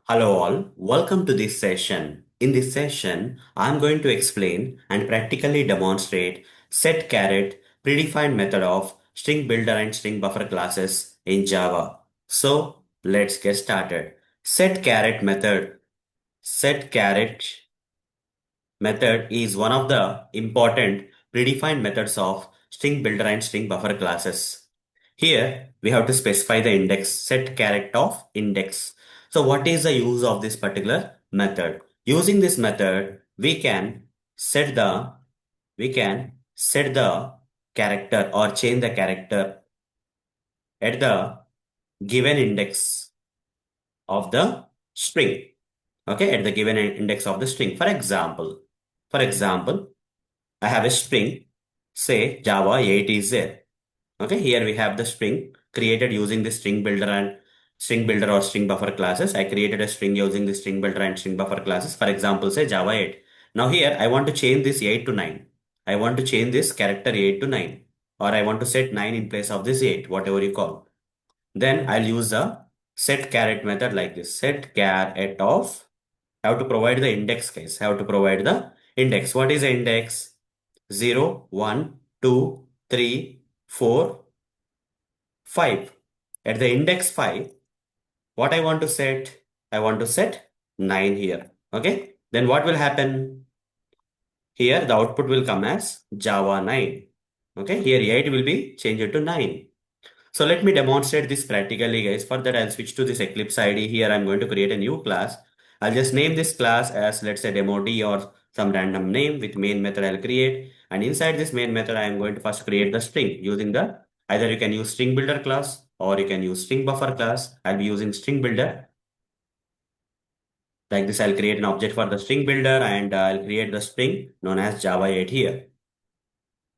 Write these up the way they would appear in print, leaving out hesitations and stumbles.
Hello all, welcome to this session. In this session, I'm going to explain and practically demonstrate setCharAt predefined method of StringBuilder and StringBuffer classes in Java. So let's get started. setCharAt method is one of the important predefined methods of StringBuilder and StringBuffer classes. Here we have to specify the index, set character of index. So what is the use of this particular method? Using this method, set the we can set the character or change the character at the given index of the string. Okay, at the given index of the string. For example, I have a string, say Java 8 is there. Okay, here we have the string created using the string builder and string builder or string buffer classes. I created a string using the string builder and string buffer classes. For example, say Java 8. Now here I want to change this 8 to 9. I want to change this character 8 to 9. Or I want to set 9 in place of this 8, whatever you call. Then I'll use the setCharAt method like this. setCharAt of, I have to provide the index case. I have to provide the index. What is the index? 0, 1, 2, 3, 4, 5. At the index 5, what I want to set? I want to set 9 here. Okay. Then what will happen? Here the output will come as Java 9. Okay. Here 8 will be changed to 9. So let me demonstrate this practically, guys. For that, I'll switch to this Eclipse IDE. Here I'm going to create a new class. I'll just name this class as, let's say, demo D or some random name. With main method I'll create. And inside this main method, I am going to first create the string using the, either you can use string builder class or you can use string buffer class. I'll be using string builder. Like this, I'll create an object for the string builder and I'll create the string known as Java 8 here.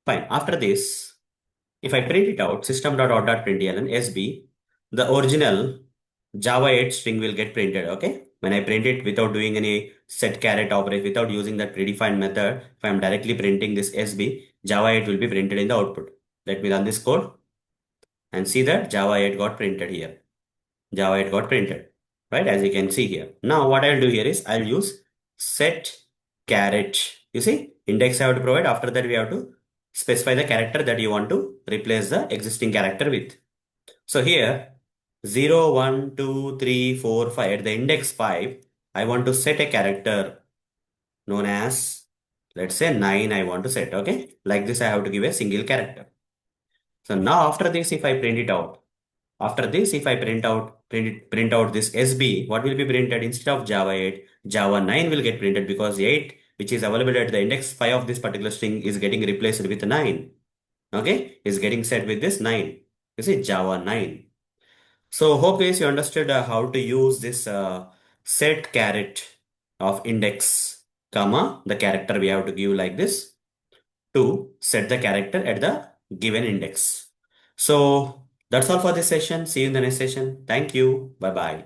Fine. After this, if I print it out, system.out.println SB, the original Java 8 string will get printed, okay? When I print it without doing any setCharAt operation, without using that predefined method, if I'm directly printing this SB, Java 8 will be printed in the output. Let me run this code and see that Java 8 got printed here. Java 8 got printed, right? As you can see here. Now what I'll do here is I'll use setCharAt. You see, index I have to provide. After that, we have to specify the character that you want to replace the existing character with. So here 0, 1, 2, 3, 4, 5. At the index 5, I want to set a character known as, let's say 9 I want to set, okay? Like this, I have to give a single character. So now after this, if I print it out, after this, if I print out this SB, what will be printed instead of Java 8? Java 9 will get printed because 8, which is available at the index 5 of this particular string, is getting replaced with 9. Okay, is getting set with this 9. You see, Java 9. So hope guys you understood how to use this setCharAt of index, comma, the character we have to give like this to set the character at the given index. So that's all for this session. See you in the next session. Thank you. Bye bye.